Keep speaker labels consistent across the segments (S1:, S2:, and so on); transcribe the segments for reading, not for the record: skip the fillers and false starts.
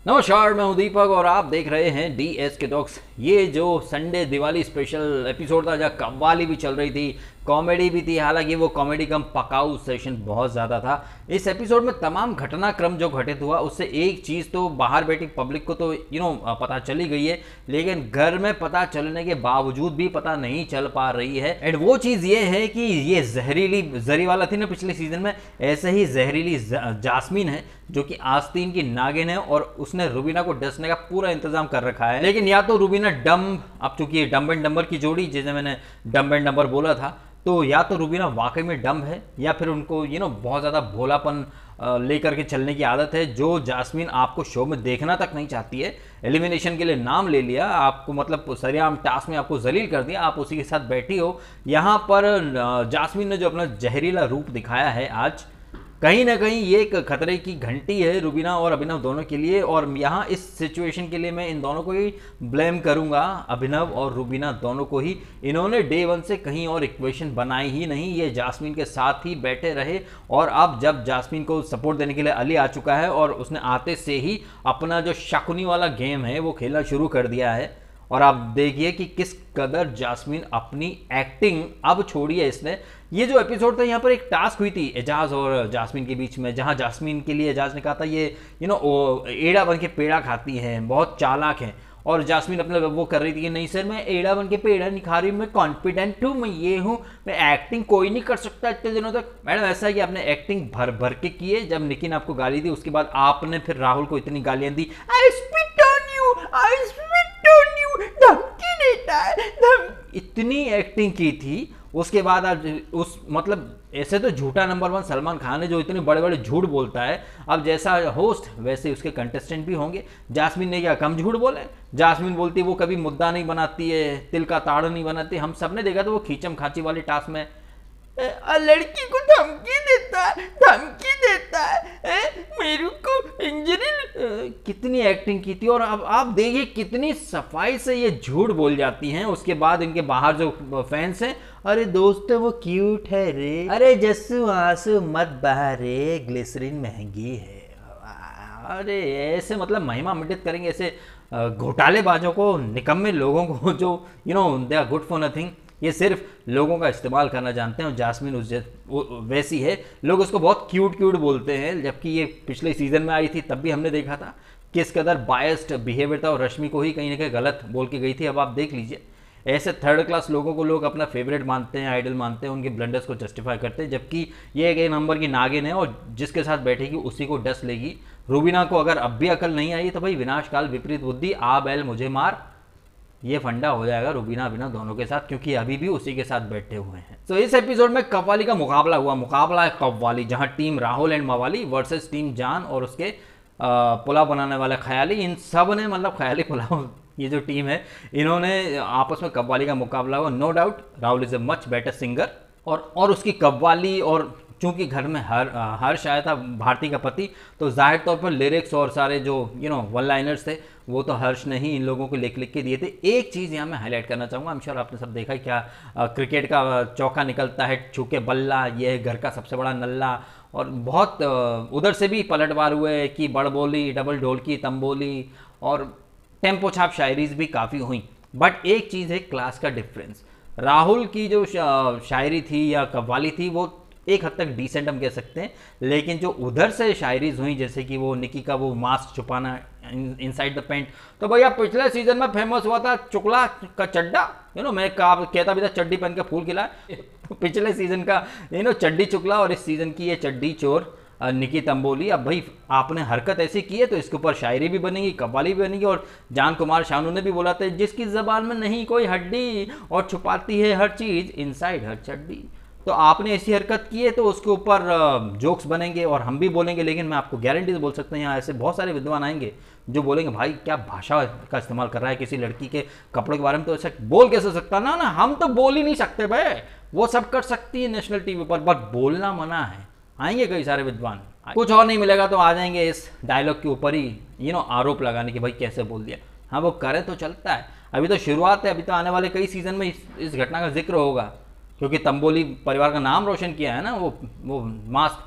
S1: नमस्कार, मैं हूं दीपक और आप देख रहे हैं डीएस के टॉक्स। ये जो संडे दिवाली स्पेशल एपिसोड था जहाँ कव्वाली भी चल रही थी, कॉमेडी भी थी। हालांकि वो कॉमेडी कम पकाऊ सेशन बहुत ज़्यादा था। इस एपिसोड में तमाम घटनाक्रम जो घटित हुआ उससे एक चीज़ तो बाहर बैठी पब्लिक को तो पता चली गई है, लेकिन घर में पता चलने के बावजूद भी पता नहीं चल पा रही है। एंड वो चीज़ ये है कि ये जहरीली जरीवाला थी ना पिछले सीजन में, ऐसे ही जहरीली जास्मीन है जो कि आस्तीन की नागिन है और उसने रुबीना को डसने का पूरा इंतजाम कर रखा है। लेकिन या तो रुबीना डम्ब, अब चूंकि डम्ब एंड डम्बर की जोड़ी जिसे मैंने डम्ब एंड डम्बर बोला था, तो या तो रुबीना वाकई में डम्ब है या फिर उनको बहुत ज़्यादा भोलापन लेकर के चलने की आदत है, जो जास्मीन आपको शो में देखना तक नहीं चाहती है। एलिमिनेशन के लिए नाम ले लिया आपको, मतलब सरेआम टास्क में आपको जलील कर दिया, आप उसी के साथ बैठी हो। यहाँ पर जास्मीन ने जो अपना जहरीला रूप दिखाया है आज, कहीं ना कहीं ये एक खतरे की घंटी है रुबीना और अभिनव दोनों के लिए। और यहाँ इस सिचुएशन के लिए मैं इन दोनों को ही ब्लेम करूँगा, अभिनव और रुबीना दोनों को ही। इन्होंने डे वन से कहीं और इक्वेशन बनाई ही नहीं, ये जास्मीन के साथ ही बैठे रहे। और अब जब जास्मीन को सपोर्ट देने के लिए अली आ चुका है और उसने आते से ही अपना जो शकुनी वाला गेम है वो खेलना शुरू कर दिया है। और आप देखिए कि किस कदर जास्मीन अपनी एक्टिंग अब छोड़ी है इसने। ये जो एपिसोड था यहाँ पर एक टास्क हुई थी एजाज और जास्मीन के बीच में, जहाँ जास्मीन के लिए एजाज ने कहा था ये एड़ा बन के पेड़ा खाती हैं, बहुत चालाक हैं। और जास्मीन अपने वो कर रही थी कि नहीं सर, मैं एड़ा बन के पेड़ा नहीं खा रही हूँ, मैं कॉन्फिडेंट हूँ, मैं ये हूँ, मैं एक्टिंग कोई नहीं कर सकता इतने दिनों तक। मैडम ऐसा है कि आपने एक्टिंग भर भर के की है। जब निकी ने आपको गाली दी उसके बाद आपने फिर राहुल को इतनी गालियाँ दी, I spit on you, I spit on you, धमकी देता है, इतनी एक्टिंग की थी। उसके बाद आज उस मतलब ऐसे तो झूठा नंबर 1 सलमान खान है जो इतने बड़े बड़े झूठ बोलता है। अब जैसा होस्ट वैसे उसके कंटेस्टेंट भी होंगे। जास्मीन ने क्या कम झूठ बोले? जास्मीन बोलती वो कभी मुद्दा नहीं बनाती है, तिल का ताड़ नहीं बनाती। हम सब ने देखा था वो खींचम खांची वाले टास्क में लड़की को धमकी देता है, मेरे को इंजरी, कितनी एक्टिंग की थी। और अब आप देखिए कितनी सफाई से ये झूठ बोल जाती हैं। उसके बाद इनके बाहर जो फैंस हैं, अरे दोस्त वो क्यूट है रे, अरे जस्सू आंसू मत बहा रे, ग्लिसरीन महंगी है। अरे ऐसे मतलब महिमा मंडित करेंगे ऐसे घोटालेबाजों को, निकम्मे लोगों को जो they are good for nothing. ये सिर्फ लोगों का इस्तेमाल करना जानते हैं। और जास्मीन वैसी है, लोग उसको बहुत क्यूट बोलते हैं, जबकि ये पिछले सीजन में आई थी तब भी हमने देखा था किस कदर बायस्ड बिहेवियर था और रश्मि को ही कहीं ना कहीं गलत बोल के गई थी। अब आप देख लीजिए, ऐसे थर्ड क्लास लोगों को लोग अपना फेवरेट मानते हैं, आइडल मानते हैं, उनके ब्लंडर्स को जस्टिफाई करते हैं, जबकि ये एक नंबर की नागिन है और जिसके साथ बैठेगी उसी को डस लेगी। रुबीना को अगर अब भी अकल नहीं आई तो भाई विनाश काल विपरीत बुद्धि, आ बैल मुझे मार, ये फंडा हो जाएगा रुबीना अभिनव दोनों के साथ, क्योंकि अभी भी उसी के साथ बैठे हुए हैं। तो इस एपिसोड में कव्वाली का मुकाबला हुआ। मुकाबला है कव्वाली, जहां टीम राहुल एंड मवाली वर्सेस टीम जान और उसके पुलाव बनाने वाले ख्याली। इन सब ने मतलब ख्याली पुलाव, ये जो टीम है, इन्होंने आपस में कव्वाली का मुकाबला हुआ। No doubt Rahul is a much better singer और उसकी कव्वाली, और चूंकि घर में हर्ष आया था भारती का पति, तो जाहिर तौर पर लिरिक्स और सारे जो वन लाइनर्स थे वो तो हर्ष ने ही इन लोगों को लिख के दिए थे। एक चीज़ यहाँ मैं हाईलाइट करना चाहूँगा, आई एम श्योर आपने सब देखा है क्या क्रिकेट का चौका निकलता है छूके बल्ला, ये है घर का सबसे बड़ा नल्ला। और बहुत उधर से भी पलटवार हुए कि बड़ बोली, डबल ढोलकी, तंबोली और टेम्पो छाप शायरीज भी काफ़ी हुई। बट एक चीज़ है क्लास का डिफरेंस। राहुल की जो शायरी थी या कव्वाली थी वो एक हद तक डिसेंट हम कह सकते हैं, लेकिन जो उधर से शायरीज हुई, जैसे कि वो निकी का वो मास्क छुपाना इनसाइड द पैंट, तो भैया पिछले सीजन में फेमस हुआ था चुकला का चड्डा। मैं कहता भी था चड्डी पहन के फूल खिला। पिछले सीजन का चड्डी चुकला और इस सीजन की ये चड्डी चोर निकी तंबोली। अब भाई आपने हरकत ऐसी की है तो इसके ऊपर शायरी भी बनेगी, कव्वाली भी बनेगी। और जान कुमार शानू ने भी बोला था, जिसकी जबान में नहीं कोई हड्डी और छुपाती है हर चीज़ इनसाइड हर चड्डी। तो आपने ऐसी हरकत की है तो उसके ऊपर जोक्स बनेंगे और हम भी बोलेंगे। लेकिन मैं आपको गारंटी से बोल सकता हूँ, यहाँ ऐसे बहुत सारे विद्वान आएंगे जो बोलेंगे भाई क्या भाषा का इस्तेमाल कर रहा है, किसी लड़की के कपड़ों के बारे में तो ऐसा बोल कैसे सकता। ना हम तो बोल ही नहीं सकते भाई, वो सब कर सकती है नेशनल टीवी पर, बट बोलना मना है। आएंगे कई सारे विद्वान, कुछ और नहीं मिलेगा तो आ जाएंगे इस डायलॉग के ऊपर ही आरोप लगाने की भाई कैसे बोल दिया। हाँ वो करे तो चलता है, अभी तो शुरुआत है, अभी तो आने वाले कई सीजन में इस घटना का जिक्र होगा, क्योंकि तंबोली परिवार का नाम रोशन किया है ना वो मास्क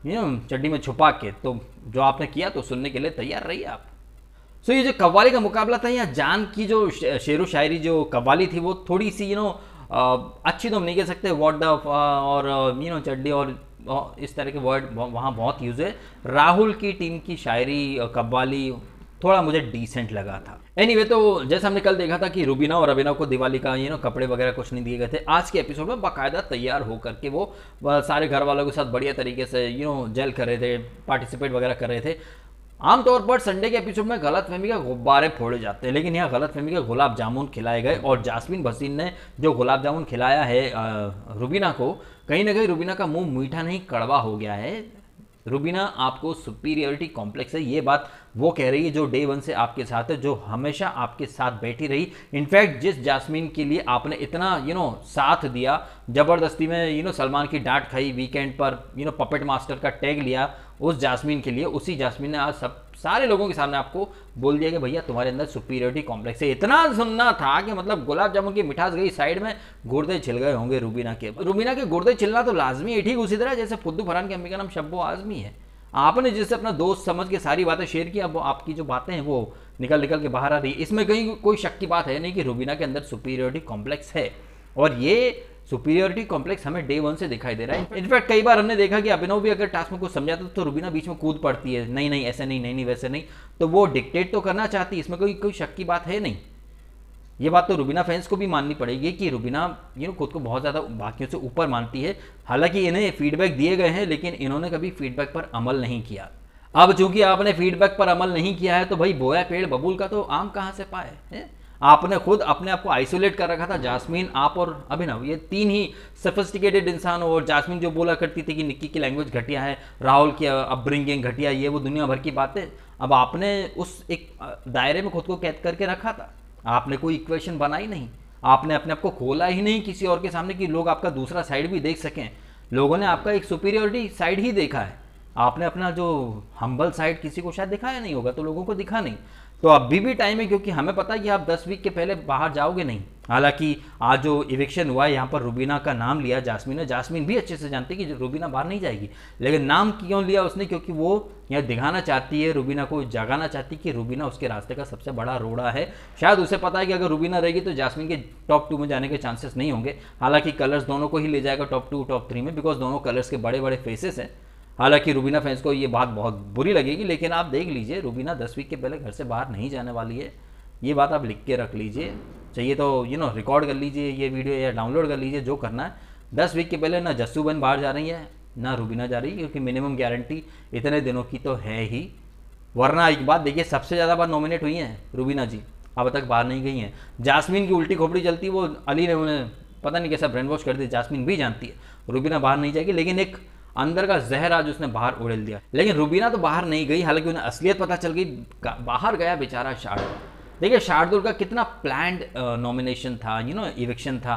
S1: चड्डी में छुपा के। तो जो आपने किया तो सुनने के लिए तैयार रहिए आप। सो ये जो कव्वाली का मुकाबला था, यहाँ जान की जो शेरो शायरी जो कव्वाली थी वो थोड़ी सी अच्छी तो हम नहीं कह सकते, वॉट द और चड्डी और इस तरह के वर्ड वहाँ बहुत यूज़ है। राहुल की टीम की शायरी कव्वाली थोड़ा मुझे डिसेंट लगा था। एनीवे तो जैसे हमने कल देखा था कि रुबीना और अभिनव को दिवाली का कपड़े वगैरह कुछ नहीं दिए गए थे, आज के एपिसोड में बाकायदा तैयार होकर के वो सारे घर वालों के साथ बढ़िया तरीके से जेल कर रहे थे, पार्टिसिपेट वगैरह कर रहे थे। आमतौर पर संडे के एपिसोड में गलतफहमी के गुब्बारे फोड़े जाते हैं, लेकिन यहाँ गलतफहमी के गुलाब जामुन खिलाए गए और जास्मिन भसीन ने जो गुलाब जामुन खिलाया है रुबीना को, कहीं ना कहीं रुबीना का मुंह मीठा नहीं कड़वा हो गया है। रुबीना आपको सुपीरियरिटी कॉम्प्लेक्स है, ये बात वो कह रही है जो डे वन से आपके साथ है, जो हमेशा आपके साथ बैठी रही। इनफैक्ट जिस जास्मिन के लिए आपने इतना साथ दिया, ज़बरदस्ती में सलमान की डांट खाई, वीकेंड पर पपेट मास्टर का टैग लिया उस जास्मिन के लिए, उसी जास्मिन ने आज सारे लोगों के सामने आपको बोल दिया कि भैया तुम्हारे अंदर सुपीरियरिटी कॉम्प्लेक्स है। इतना सुनना था कि मतलब गुलाब जामुन की मिठास गई साइड में, गुर्दे छिल गए होंगे रुबीना के गुर्दे छिलना तो लाजमी है, ठीक उसी तरह जैसे फुद्दू फरहान की अम्मी का नाम शब्बो आजमी है। आपने जिससे अपना दोस्त समझ के सारी बातें शेयर की, अब आपकी जो बातें हैं वो निकल के बाहर आ रही है। इसमें कहीं कोई शक की बात है नहीं कि रुबीना के अंदर सुपीरियरिटी कॉम्प्लेक्स है, और ये सुपीरियरिटी कॉम्प्लेक्स हमें डे वन से दिखाई दे रहा है। इनफैक्ट कई बार हमने देखा कि अभिनव भी अगर टास्क में कुछ समझाता तो रुबीना बीच में कूद पड़ती है, नहीं ऐसे नहीं वैसे नहीं, तो वो डिक्टेट तो करना चाहती है, इसमें कोई शक की बात है नहीं। ये बात तो रुबीना फैंस को भी माननी पड़ेगी कि रुबीना खुद को बहुत ज़्यादा बाकियों से ऊपर मानती है। हालांकि इन्हें फीडबैक दिए गए हैं, लेकिन इन्होंने कभी फीडबैक पर अमल नहीं किया। अब चूंकि आपने फीडबैक पर अमल नहीं किया है तो भाई बोया पेड़ बबूल का तो आम कहाँ से पाए है? आपने खुद अपने आप को आइसोलेट कर रखा था। जास्मिन, आप और अभिनव, ये तीन ही सोफिस्टिकेटेड इंसान हो, और जास्मिन जो बोला करती थी कि निक्की की लैंग्वेज घटिया है, राहुल की अपब्रिंगिंग घटिया, ये वो दुनिया भर की बातें, अब आपने उस एक दायरे में खुद को कैद करके रखा था। आपने कोई इक्वेशन बनाई नहीं, आपने अपने आप को खोला ही नहीं किसी और के सामने कि लोग आपका दूसरा साइड भी देख सकें। लोगों ने आपका एक सुपीरियरिटी साइड ही देखा है, आपने अपना जो हम्बल साइड किसी को शायद दिखाया नहीं होगा, तो लोगों को दिखा नहीं। तो अभी भी टाइम है, क्योंकि हमें पता है कि आप 10 वीक के पहले बाहर जाओगे नहीं। हालांकि आज जो इविक्शन हुआ है यहाँ पर रुबीना का नाम लिया जास्मिन ने, जास्मिन भी अच्छे से जानती है कि रुबीना बाहर नहीं जाएगी, लेकिन नाम क्यों लिया उसने? क्योंकि वो यहाँ दिखाना चाहती है, रुबीना को जगाना चाहती है कि रुबीना उसके रास्ते का सबसे बड़ा रोड़ा है। शायद उसे पता है कि अगर रुबीना रहेगी तो जास्मिन के टॉप 2 में जाने के चांसेस नहीं होंगे। हालांकि कलर्स दोनों को ही ले जाएगा टॉप 2 टॉप 3 में, बिकॉज दोनों कलर्स के बड़े बड़े फेसेस हैं। हालांकि रुबीना फैंस को ये बात बहुत बुरी लगेगी, लेकिन आप देख लीजिए रुबीना 10 वीक के पहले घर से बाहर नहीं जाने वाली है। ये बात आप लिख के रख लीजिए, चाहिए तो रिकॉर्ड कर लीजिए ये वीडियो या डाउनलोड कर लीजिए, जो करना है। 10 वीक के पहले ना जस्सू बहन बाहर जा रही है ना रुबीना जा रही है, क्योंकि मिनिमम गारंटी इतने दिनों की तो है ही। वरना एक बात देखिए, सबसे ज़्यादा बार नॉमिनेट हुई हैं रुबीना जी, अब तक बाहर नहीं गई हैं। जास्मिन की उल्टी खोपड़ी चलती, वो अली ने उन्हें पता नहीं कैसा ब्रेन वॉश कर दिया, जास्मिन भी जानती है रुबीना बाहर नहीं जाएगी, लेकिन एक अंदर का जहर आज उसने बाहर उड़ेल दिया। लेकिन रुबीना तो बाहर नहीं गई, हालांकि उन्हें असलियत पता चल गई, बाहर गया बेचारा शार्दुल। देखिए शार्दुल का कितना प्लान्ड नॉमिनेशन था, इविक्शन था।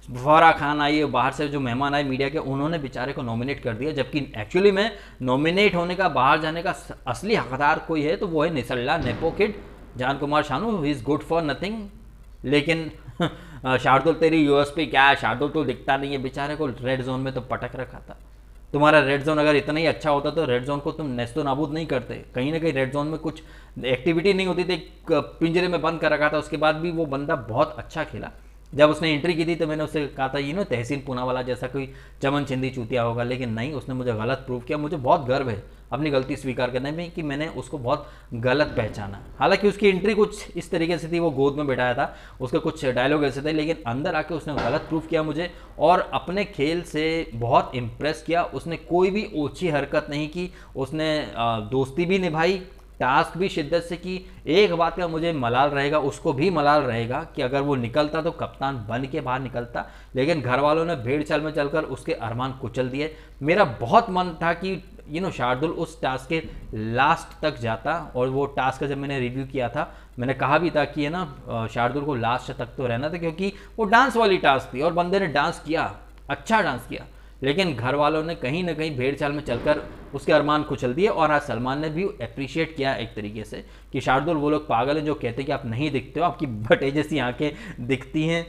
S1: फराह खान आई, बाहर से जो मेहमान आए मीडिया के, उन्होंने बेचारे को नॉमिनेट कर दिया, जबकि एक्चुअली में नॉमिनेट होने का, बाहर जाने का असली हकदार कोई है तो वो है निसल्ला nepo kid Jaan Kumar Sanu, he is good for nothing. लेकिन शार्दुल तेरी यूएसपी क्या है? शार्दुल तो दिखता नहीं है, बेचारे को रेड जोन में तो पटक रखा था। तुम्हारा रेड जोन अगर इतना ही अच्छा होता तो रेड जोन को तुम नेस्तो नाबूद नहीं करते। कहीं ना कहीं रेड जोन में कुछ एक्टिविटी नहीं होती थी, पिंजरे में बंद कर रखा था। उसके बाद भी वो बंदा बहुत अच्छा खेला। जब उसने एंट्री की थी तो मैंने उससे कहा था तहसीन पूनावाला जैसा कोई चमन चिंदी चूतिया होगा, लेकिन नहीं, उसने मुझे गलत प्रूव किया। मुझे बहुत गर्व है अपनी गलती स्वीकार करने में कि मैंने उसको बहुत गलत पहचाना। हालांकि उसकी एंट्री कुछ इस तरीके से थी, वो गोद में बैठाया था, उसके कुछ डायलॉग ऐसे थे, लेकिन अंदर आके उसने गलत प्रूव किया मुझे, और अपने खेल से बहुत इम्प्रेस किया। उसने कोई भी ओछी हरकत नहीं की, उसने दोस्ती भी निभाई, टास्क भी शिद्दत से की। एक बात का मुझे मलाल रहेगा, उसको भी मलाल रहेगा कि अगर वो निकलता तो कप्तान बन के बाहर निकलता, लेकिन घर वालों ने भेड़ चाल में चलकर उसके अरमान कुचल दिए। मेरा बहुत मन था कि शार्दुल उस टास्क के लास्ट तक जाता, और वो टास्क का जब मैंने रिव्यू किया था मैंने कहा भी था कि शार्दुल को लास्ट तक तो रहना था, क्योंकि वो डांस वाली टास्क थी और बंदे ने डांस किया, अच्छा डांस किया। लेकिन घर वालों ने कहीं ना कहीं भेड़ चाल में चलकर उसके अरमान कुचल दिए। और आज सलमान ने भी अप्रिशिएट किया एक तरीके से कि शार्दुल वो लोग पागल हैं जो कहते हैं कि आप नहीं दिखते हो, आपकी भटे जैसी आंखें दिखती हैं।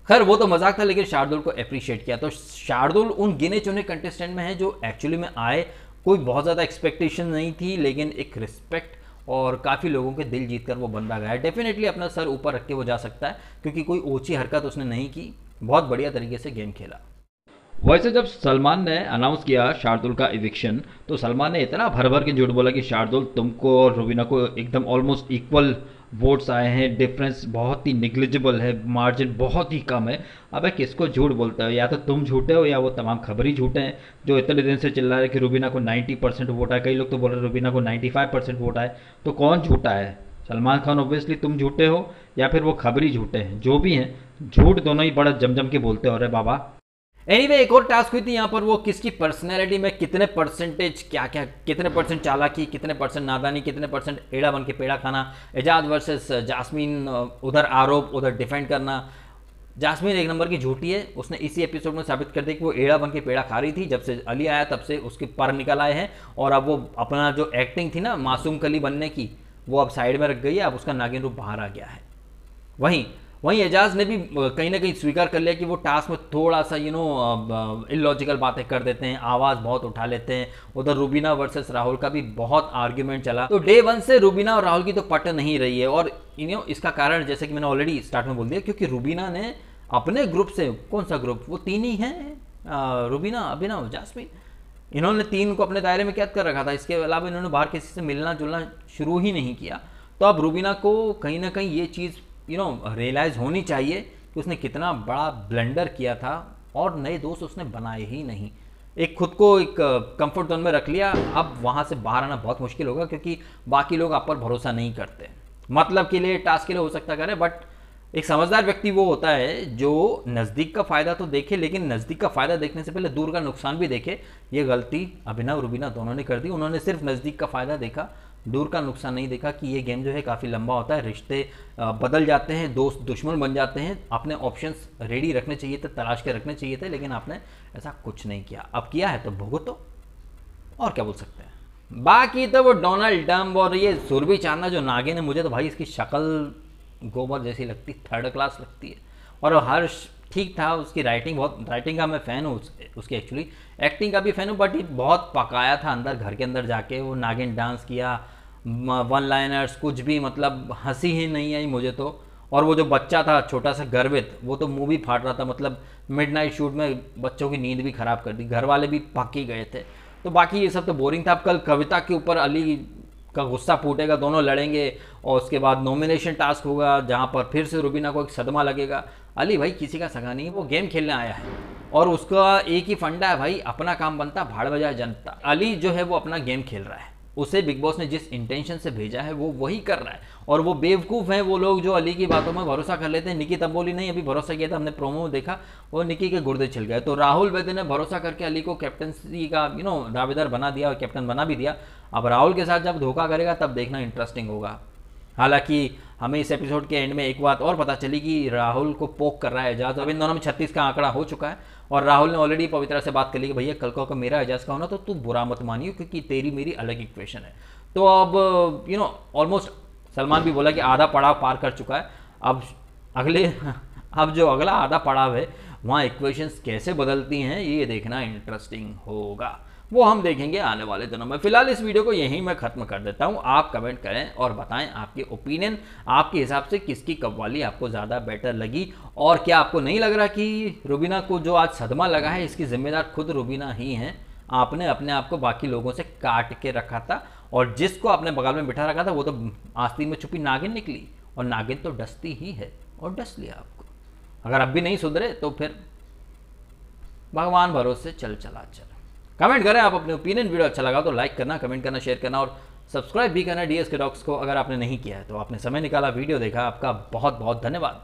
S1: खैर वो तो मजाक था, लेकिन शार्दुल को अप्रिशिएट किया। तो शार्दुल उन गिने चुने कंटेस्टेंट में है जो एक्चुअली में आए, कोई बहुत ज़्यादा एक्सपेक्टेशन नहीं थी, लेकिन एक रिस्पेक्ट और काफ़ी लोगों के दिल जीत कर वो बंदा गया है। डेफिनेटली अपना सर ऊपर रख के वो जा सकता है, क्योंकि कोई ऊंची हरकत उसने नहीं की, बहुत बढ़िया तरीके से गेम खेला। वैसे जब सलमान ने अनाउंस किया शार्दुल का इविक्शन, तो सलमान ने इतना भर भर के झूठ बोला कि शार्दुल तुमको और रुबीना को एकदम ऑलमोस्ट इक्वल वोट्स आए हैं, डिफरेंस बहुत ही निग्लिजिबल है, मार्जिन बहुत ही कम है। अबे किसको झूठ बोलते हो? या तो तुम झूठे हो या वो तमाम खबर ही झूठे हैं जो इतने दिन से चिल्ला रहे कि रुबीना को 90% वोट आए। कई लोग तो बोल रहे रुबीना को 95% वोट आए। तो कौन झूठा है? सलमान खान ऑब्वियसली तुम झूठे हो, या फिर वो खबर ही झूठे हैं। जो भी हैं, झूठ दोनों ही बड़ा जम के बोलते हो रे बाबा। एनीवे एक और टास्क हुई थी यहाँ पर, वो किसकी पर्सनैलिटी में कितने परसेंटेज क्या क्या, कितने परसेंट चालाकी, कितने परसेंट नादानी, कितने परसेंट एड़ा बन के पेड़ा खाना। एजाज वर्सेस जास्मीन, उधर आरोप उधर डिफेंड करना। जास्मीन एक नंबर की झूठी है, उसने इसी एपिसोड में साबित कर दिया कि वो एड़ा बन के पेड़ा खा रही थी। जब से अली आया तब से उसके पर निकल आए हैं, और अब वो अपना जो एक्टिंग थी ना मासूम कली बनने की, वो अब साइड में रख गई है, अब उसका नागिन रूप बाहर आ गया है। वहीं एजाज ने भी कहीं ना कहीं स्वीकार कर लिया कि वो टास्क में थोड़ा सा इलॉजिकल बातें कर देते हैं, आवाज़ बहुत उठा लेते हैं। उधर रुबीना वर्सेस राहुल का भी बहुत आर्ग्यूमेंट चला। तो डे 1 से रुबीना और राहुल की तो पट नहीं रही है, और इसका कारण जैसे कि मैंने ऑलरेडी स्टार्ट में बोल दिया, क्योंकि रुबीना ने अपने ग्रुप से, कौन सा ग्रुप, वो 3 ही हैं, रुबीना, अभिनव, जास्मीन, इन्होंने 3 को अपने दायरे में कैद कर रखा था। इसके अलावा इन्होंने बाहर किसी से मिलना जुलना शुरू ही नहीं किया। तो अब रुबीना को कहीं ना कहीं ये चीज़ रियलाइज़ होनी चाहिए कि उसने कितना बड़ा ब्लंडर किया था, और नए दोस्त उसने बनाए ही नहीं। एक खुद को एक कंफर्ट जोन में रख लिया, अब वहाँ से बाहर आना बहुत मुश्किल होगा, क्योंकि बाकी लोग आप पर भरोसा नहीं करते। मतलब के लिए, टास्क के लिए हो सकता करे, बट एक समझदार व्यक्ति वो होता है जो नज़दीक का फ़ायदा तो देखे, लेकिन नज़दीक का फ़ायदा देखने से पहले दूर का नुकसान भी देखे। ये गलती अभिनव रुबीना दोनों ने कर दी। उन्होंने सिर्फ नज़दीक का फ़ायदा देखा, दूर का नुकसान नहीं देखा कि ये गेम जो है काफ़ी लंबा होता है, रिश्ते बदल जाते हैं, दोस्त दुश्मन बन जाते हैं। अपने ऑप्शंस रेडी रखने चाहिए थे, तलाश के रखने चाहिए थे, लेकिन आपने ऐसा कुछ नहीं किया। अब किया है तो भुगतो, और क्या बोल सकते हैं। बाकी तो वो डोनाल्ड ट्रम्प और ये सुरभि चांदना जो नागिन है, मुझे तो भाई इसकी शक्ल गोबर जैसी लगती, 3rd क्लास लगती है। और हर्ष ठीक था, उसकी राइटिंग का मैं फ़ैन हूँ उसकी, एक्चुअली एक्टिंग का भी फ़ैन हूँ, बट ये बहुत पकाया था अंदर, घर के अंदर जाके वो नागिन डांस किया, 1 लाइनर्स कुछ भी, मतलब हंसी ही नहीं आई मुझे तो। और वो जो बच्चा था छोटा सा गर्वित, वो तो मुंह भी फाड़ रहा था, मतलब मिडनाइट शूट में बच्चों की नींद भी ख़राब कर दी, घर वाले भी पक ही गए थे। तो बाकी ये सब तो बोरिंग था। अब कल कविता के ऊपर अली का गुस्सा फूटेगा, दोनों लड़ेंगे, और उसके बाद नॉमिनेशन टास्क होगा, जहाँ पर फिर से रुबीना को एक सदमा लगेगा। अली भाई किसी का सगा नहीं है, वो गेम खेलने आया है, और उसका एक ही फंडा है भाई, अपना काम बनता भाड़ बजाए जनता। अली जो है वो अपना गेम खेल रहा है, उसे बिग बॉस ने जिस इंटेंशन से भेजा है वो वही कर रहा है। और वो बेवकूफ़ हैं वो लोग जो अली की बातों में भरोसा कर लेते हैं। निकी तब बोली नहीं, अभी भरोसा किया था, हमने प्रोमो में देखा, वो निकी के गुर्दे छिल गए। तो राहुल वैद्य ने भरोसा करके अली को कैप्टनसी का दावेदार बना दिया, और कैप्टन बना भी दिया। अब राहुल के साथ जब धोखा करेगा तब देखना इंटरेस्टिंग होगा। हालांकि हमें इस एपिसोड के एंड में एक बात और पता चली कि राहुल को पोक कर रहा है एजाज। अब इन दोनों में 36 का आंकड़ा हो चुका है, और राहुल ने ऑलरेडी पवित्रा से बात कर ली कि भैया कल को मेरा एजाज का होना तो तू बुरा मत मानियो, क्योंकि तेरी मेरी अलग इक्वेशन है। तो अब ऑलमोस्ट सलमान भी बोला कि आधा पड़ाव पार कर चुका है। अब जो अगला आधा पड़ाव है, वहाँ इक्वेशंस कैसे बदलती हैं ये देखना इंटरेस्टिंग होगा, वो हम देखेंगे आने वाले दिनों में। फिलहाल इस वीडियो को यहीं मैं खत्म कर देता हूँ। आप कमेंट करें और बताएं आपके ओपिनियन, आपके हिसाब से किसकी कव्वाली आपको ज़्यादा बेटर लगी, और क्या आपको नहीं लग रहा कि रुबीना को जो आज सदमा लगा है इसकी जिम्मेदार खुद रुबीना ही हैं। आपने अपने आप को बाकी लोगों से काट के रखा था, और जिसको आपने बगल में बिठा रखा था वो तो आस्तीन में छुपी नागिन निकली, और नागिन तो डसती ही है, और डस लिया आपको। अगर अब भी नहीं सुधरे तो फिर भगवान भरोसे चल। कमेंट करें आप अपने ओपिनियन। वीडियो अच्छा लगा तो लाइक करना, कमेंट करना, शेयर करना, और सब्सक्राइब भी करना डीएस के डॉक्स को अगर आपने नहीं किया है। तो आपने समय निकाला, वीडियो देखा, आपका बहुत बहुत धन्यवाद।